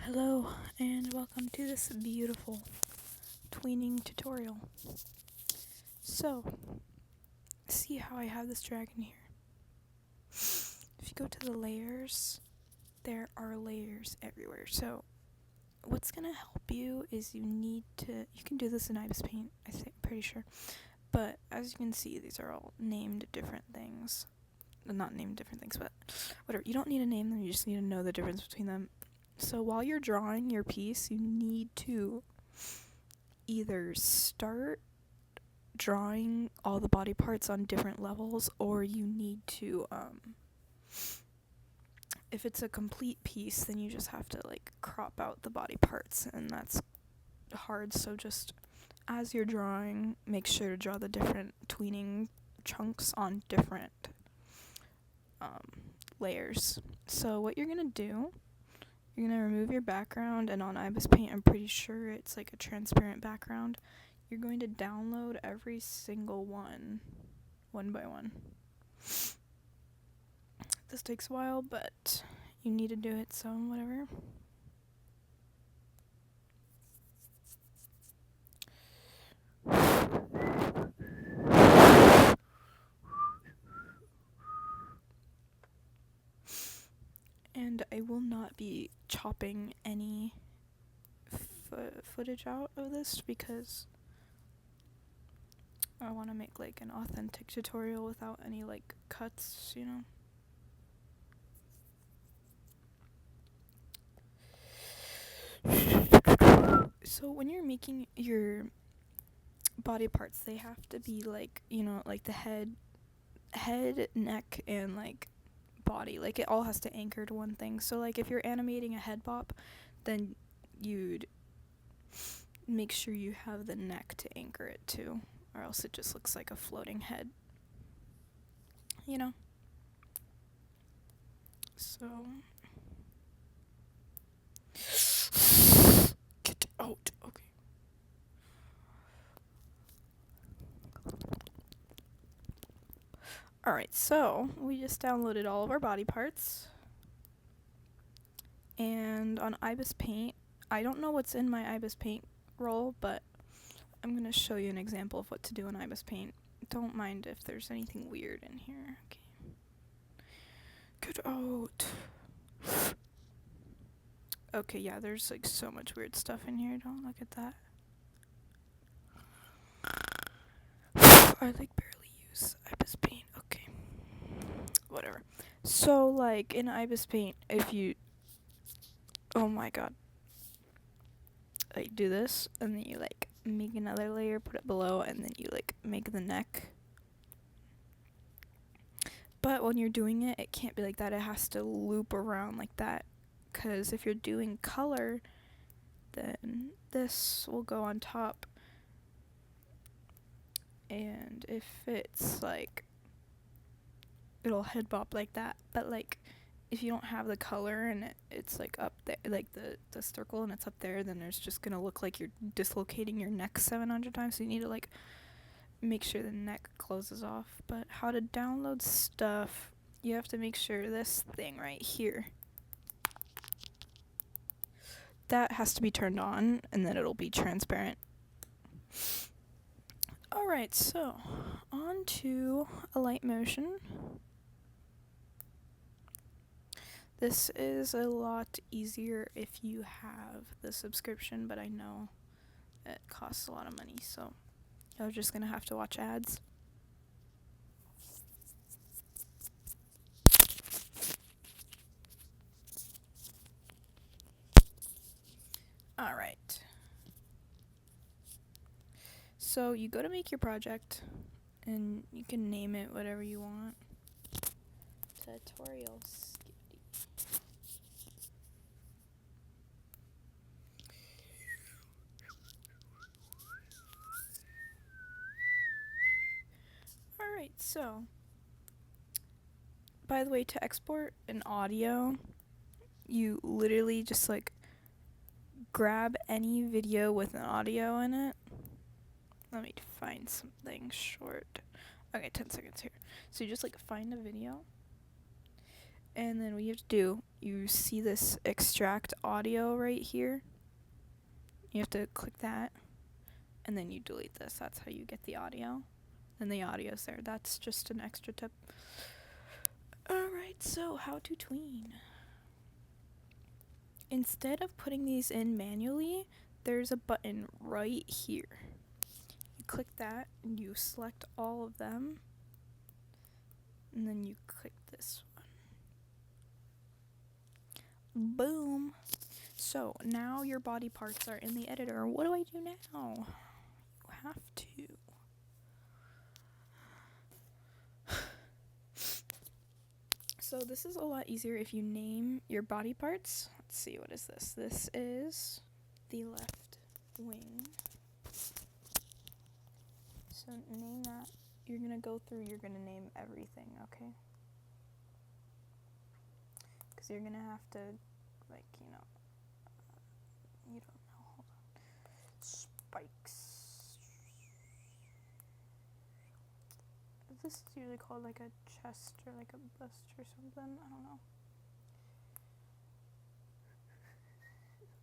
Hello and welcome to this beautiful tweening tutorial. So, see how I have this dragon here. If you go to the layers, there are layers everywhere. So, what's gonna help you is you can do this in Ibis Paint, pretty sure. But as you can see, these are all named different things. Not named different things, but whatever. You don't need to name them, you just need to know the difference between them. So while you're drawing your piece, you need to either start drawing all the body parts on different levels, or you need to, if it's a complete piece, then you just have to crop out the body parts, and that's hard. So just as you're drawing, make sure to draw the different tweening chunks on different layers. So what you're gonna do, you're going to remove your background, and on Ibis Paint, I'm pretty sure it's like a transparent background. You're going to download every single one by one. This takes a while, but you need to do it, so whatever. And I will not be chopping any footage out of this because I want to make an authentic tutorial without any cuts, you know. So when you're making your body parts, they have to be the head, neck, and body. It all has to anchor to one thing. So if you're animating a head bop, then you'd make sure you have the neck to anchor it to, or else it just looks like a floating head, you know. So get out. Okay. Alright, so we just downloaded all of our body parts. And on Ibis Paint, I don't know what's in my Ibis Paint roll, but I'm going to show you an example of what to do in Ibis Paint. Don't mind if there's anything weird in here. Okay. Get out. Okay, yeah, there's so much weird stuff in here. Don't look at that. I barely use Ibis Paint. Okay. Whatever. So in Ibis Paint, if you, oh my god, do this, and then you make another layer, put it below, and then you make the neck. But when you're doing it, it can't be like that. It has to loop around like that, because if you're doing color, then this will go on top, and if it's it'll head bop like that. But if you don't have the color and it's up there, the circle, and it's up there, then there's just gonna look like you're dislocating your neck 700 times. So you need to make sure the neck closes off. But how to download stuff, you have to make sure this thing right here, that has to be turned on, and then it'll be transparent. Alright, so on to a light motion. This is a lot easier if you have the subscription, but I know it costs a lot of money, so you're just gonna have to watch ads. Alright. So you go to make your project, and you can name it whatever you want. Tutorial Skibidi. Alright, so by the way, to export an audio, you literally just grab any video with an audio in it. Let me find something short. Okay, 10 seconds here. So you just find a video, And then what you have to do, you see this extract audio right here. You have to click that, and then you delete this. That's how you get the audio. And the audio's there. That's just an extra tip. Alright, so how to tween. Instead of putting these in manually, there's a button right here. You click that, and you select all of them. And then you click this one. Boom! So, now your body parts are in the editor. What do I do now? You have to. So this is a lot easier if you name your body parts. Let's see, what is this? This is the left wing. So name that. You're going to go through, you're going to name everything, okay? Because you're going to have to, like, you don't know, hold on. Spikes. This is usually called like a chest or like a bust or something. I don't know.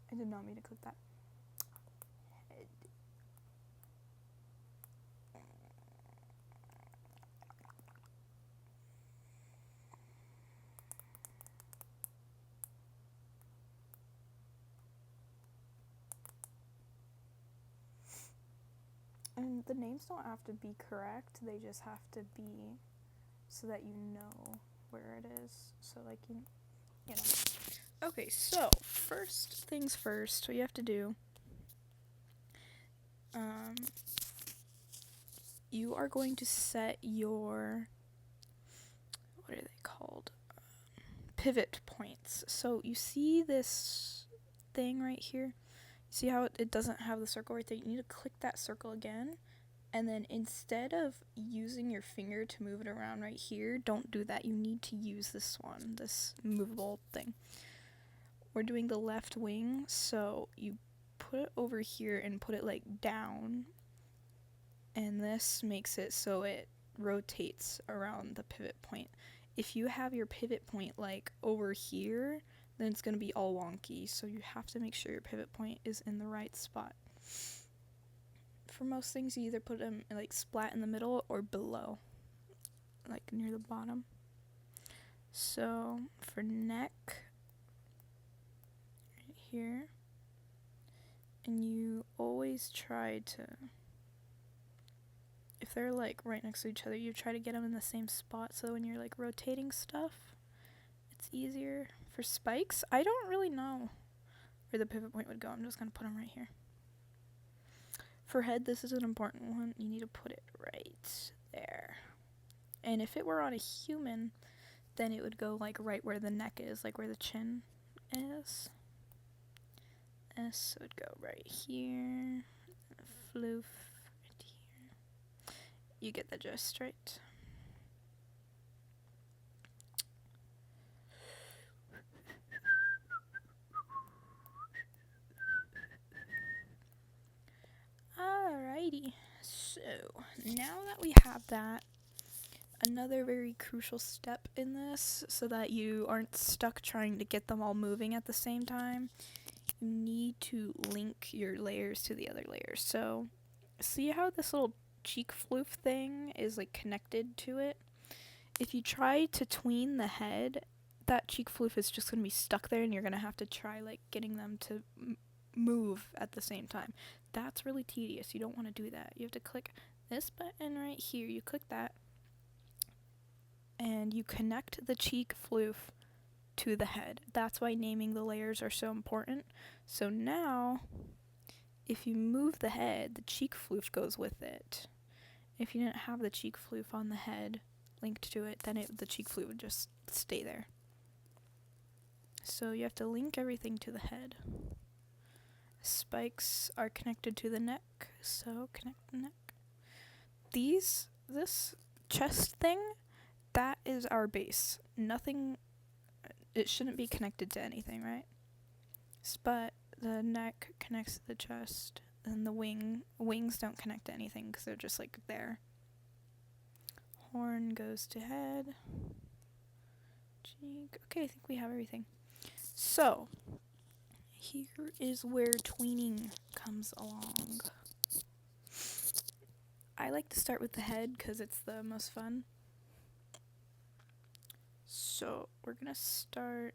I did not mean to click that. Head. And the names don't have to be correct, they just have to be so that you know where it is. So like you know. Okay, so first things first, what you have to do, you are going to set your, what are they called? Pivot points. So you see this thing right here? See how it doesn't have the circle right there? You need to click that circle again, and then instead of using your finger to move it around right here, don't do that. You need to use this one, this movable thing. We're doing the left wing, so you put it over here and put it like down, and this makes it so it rotates around the pivot point. If you have your pivot point like over here, then it's going to be all wonky, so you have to make sure your pivot point is in the right spot. For most things, you either put them like splat in the middle or below, like near the bottom. So for neck, right here, and you always try to, if they're like right next to each other, you try to get them in the same spot, so when you're like rotating stuff, it's easier. For spikes, I don't really know where the pivot point would go. I'm just going to put them right here. For head, this is an important one. You need to put it right there. And if it were on a human, then it would go like right where the neck is, like where the chin is. So it would go right here. Floof right here. You get the gist, right? Alrighty, so now that we have that, another very crucial step in this, so that you aren't stuck trying to get them all moving at the same time, you need to link your layers to the other layers. So, see how this little cheek floof thing is like connected to it? If you try to tween the head, that cheek floof is just going to be stuck there, and you're going to have to try like getting them to move at the same time. That's really tedious. You don't want to do that. You have to click this button right here. You click that, and you connect the cheek floof to the head. That's why naming the layers are so important. So now, if you move the head, the cheek floof goes with it. If you didn't have the cheek floof on the head linked to it, then the cheek floof would just stay there. So you have to link everything to the head. Spikes are connected to the neck, so connect the neck. This chest thing, that is our base. Nothing, it shouldn't be connected to anything, right? But the neck connects to the chest, and the wings don't connect to anything because they're just like there. Horn goes to head. Okay, I think we have everything. So, here is where tweening comes along. I like to start with the head because it's the most fun. So, we're going to start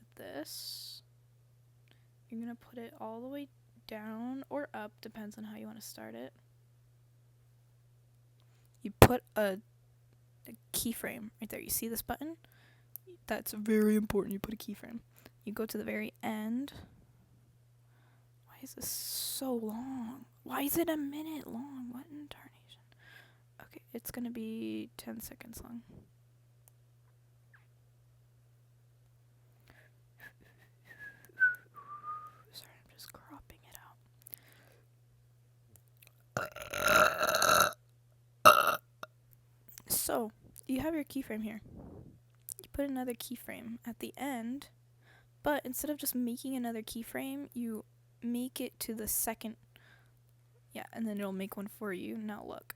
with this. You're going to put it all the way down or up, depends on how you want to start it. You put a keyframe right there. You see this button? That's very important. You put a keyframe. You go to the very end. Why is this so long? Why is it a minute long? What in tarnation? Okay, it's gonna be 10 seconds long. Sorry, I'm just cropping it out. So, you have your keyframe here. You put another keyframe at the end, but instead of just making another keyframe, you make it to the second. Yeah, and then it'll make one for you. Now look.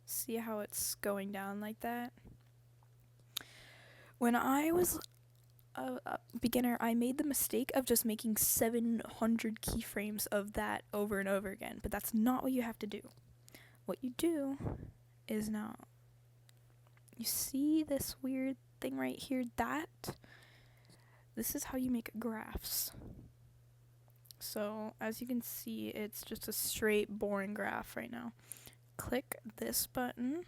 See how it's going down like that? When I was a beginner, I made the mistake of just making 700 keyframes of that over and over again, but that's not what you have to do. What you do is now, you see this weird thing right here? This is how you make graphs. So, as you can see, it's just a straight, boring graph right now. Click this button.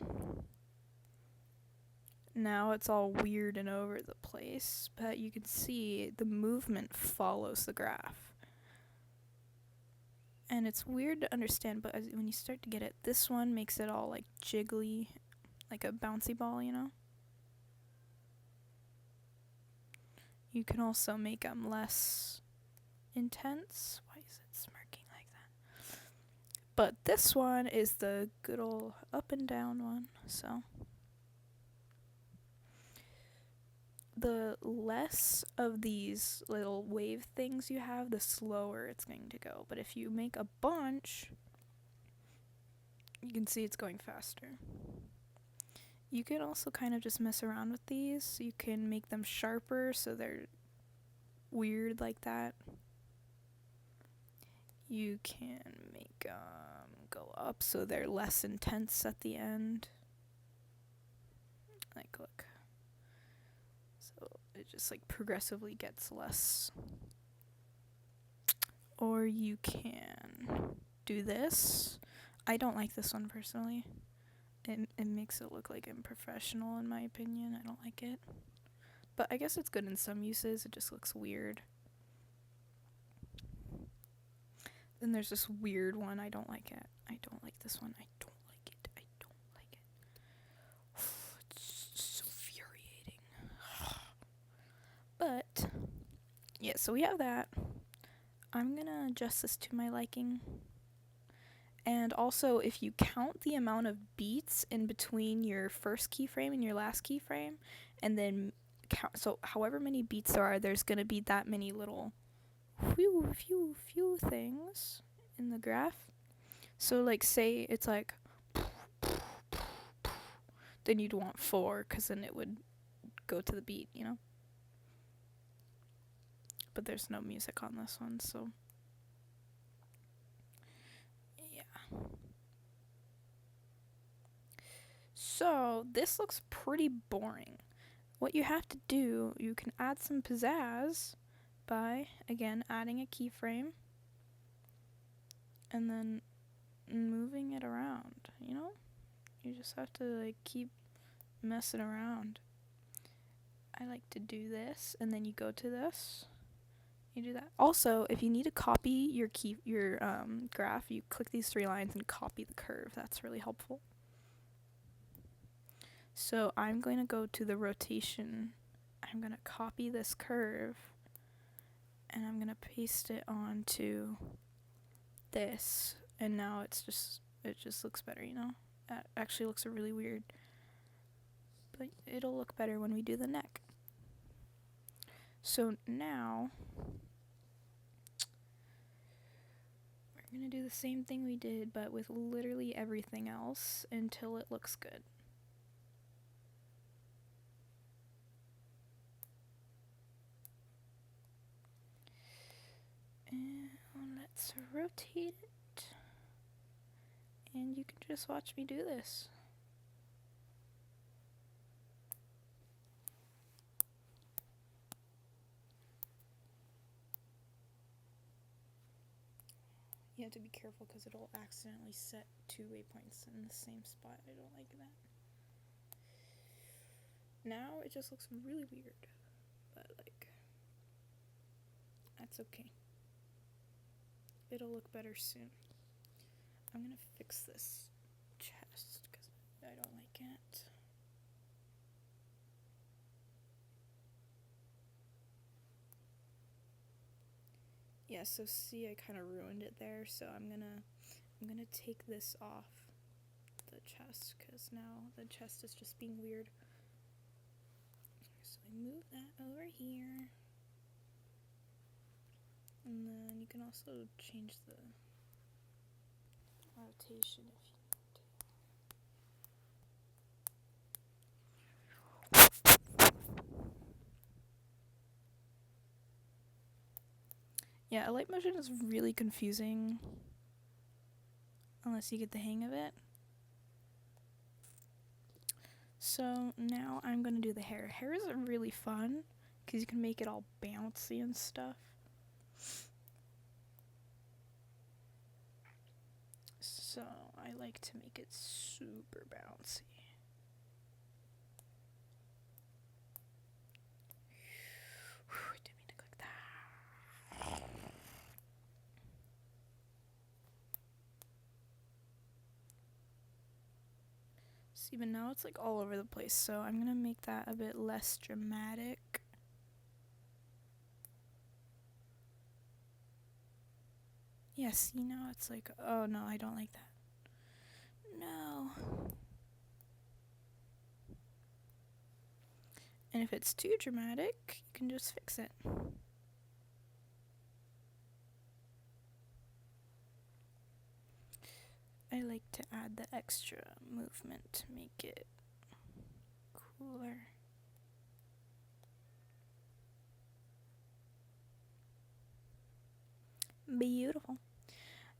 Now it's all weird and over the place, but you can see the movement follows the graph. And it's weird to understand, but when you start to get it, this one makes it all like jiggly, like a bouncy ball, you know? You can also make them less intense. Why is it smirking like that? But this one is the good old up and down one, so. The less of these little wave things you have, the slower it's going to go. But if you make a bunch, you can see it's going faster. You can also kind of just mess around with these. You can make them sharper so they're weird like that. You can make them go up so they're less intense at the end. Like, look. So it just like progressively gets less. Or you can do this. I don't like this one personally. It makes it look like unprofessional in my opinion. I don't like it. But I guess it's good in some uses. It just looks weird. Then there's this weird one. I don't like it. I don't like this one. I don't like it. I don't like it. It's so infuriating. But, yeah, so we have that. I'm gonna adjust this to my liking. And also, if you count the amount of beats in between your first keyframe and your last keyframe, and then count, so however many beats there are, there's gonna be that many little few things in the graph. So, like, say it's like, then you'd want 4, because then it would go to the beat, you know? But there's no music on this one, so. So, this looks pretty boring. What you have to do, you can add some pizzazz by, again, adding a keyframe and then moving it around, you know? You just have to, like, keep messing around. I like to do this, and then you go to this. You do that. Also, if you need to copy your graph, you click these 3 lines and copy the curve. That's really helpful. So I'm going to go to the rotation. I'm going to copy this curve and I'm going to paste it onto this. And now it just looks better, you know? That actually looks really weird. But it'll look better when we do the neck. So now we're going to do the same thing we did, but with literally everything else until it looks good. let's rotate it. And you can just watch me do this. You have to be careful because it'll accidentally set 2 waypoints in the same spot. I don't like that. Now it just looks really weird, but like, that's okay. It'll look better soon. I'm gonna fix this chest because I don't like it. Yeah, so see, I kind of ruined it there, so I'm gonna take this off the chest because now the chest is just being weird. So I move that over here, and then you can also change the rotation if you need to. Yeah, a light motion is really confusing unless you get the hang of it. So now I'm gonna do the hair. Hair is really fun because you can make it all bouncy and stuff. So I like to make it super bouncy. Whew, I didn't mean to click that. See, but now it's like all over the place, so I'm gonna make that a bit less dramatic. Yeah, see, now it's like, oh no, I don't like that. No. And if it's too dramatic, you can just fix it. I like to add the extra movement to make it cooler. Beautiful.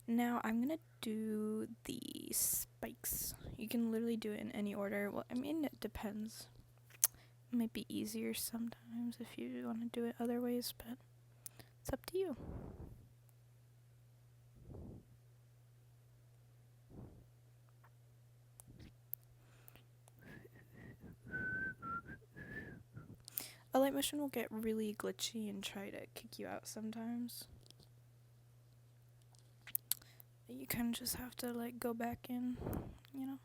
Now I'm gonna do the spikes. You can literally do it in any order. Well, I mean, it depends. It might be easier sometimes if you want to do it other ways, but it's up to you. A light motion will get really glitchy and try to kick you out sometimes. You kind of just have to like go back in, you know.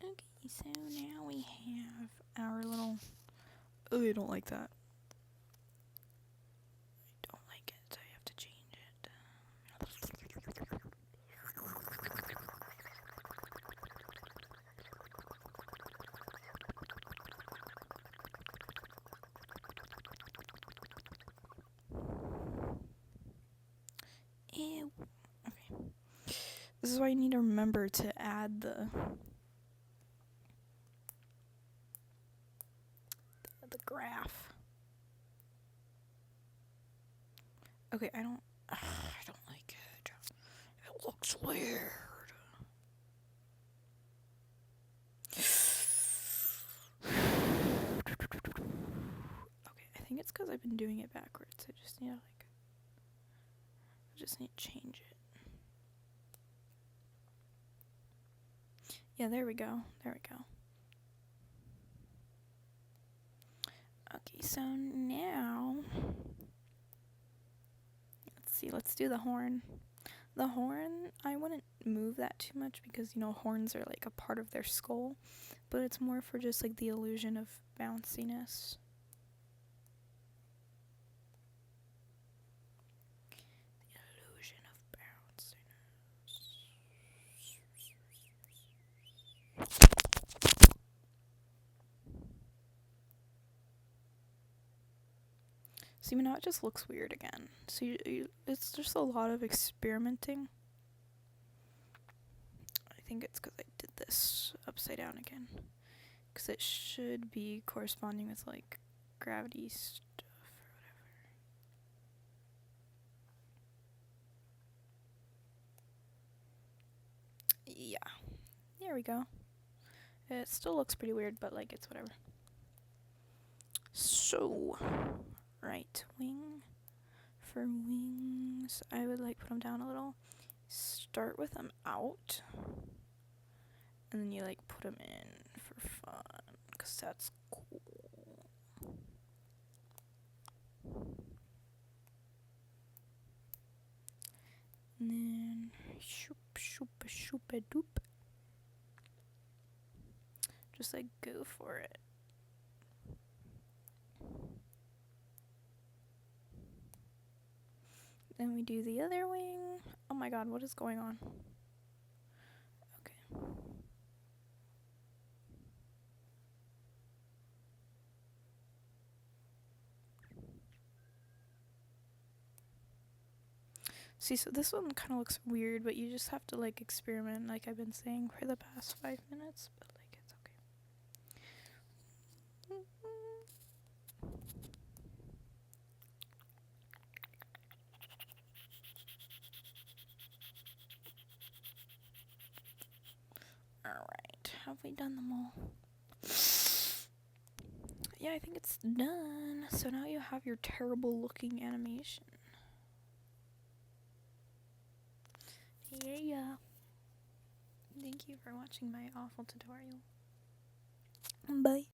Okay, so now we have our little... Oh, I don't like that. I don't like it. I have to change it. Ew. Okay. This is why you need to remember to add the graph. Okay, I don't like it. It looks weird. Okay, I think it's because I've been doing it backwards. I just need to change it. Yeah, there we go. Okay, so now let's do the horn. The horn, I wouldn't move that too much because, you know, horns are like a part of their skull, but it's more for just like the illusion of bounciness. The illusion of bounciness. See, now it just looks weird again. So it's just a lot of experimenting. I think it's because I did this upside down again. Because it should be corresponding with, like, gravity stuff or whatever. Yeah. There we go. It still looks pretty weird, but, like, it's whatever. So, right wing. For wings, I would, like, put them down a little. Start with them out. And then you, like, put them in for fun. Because that's cool. And then, shoop, shoop, shoop, a doop. Just, like, go for it. Then we do the other wing. Oh my god, what is going on? Okay. See, so this one kind of looks weird, but you just have to, like, experiment, like I've been saying for the past 5 minutes, but, like, it's okay. Alright, have we done them all? Yeah, I think it's done. So now you have your terrible looking animation. Yeah. Thank you for watching my awful tutorial. Bye.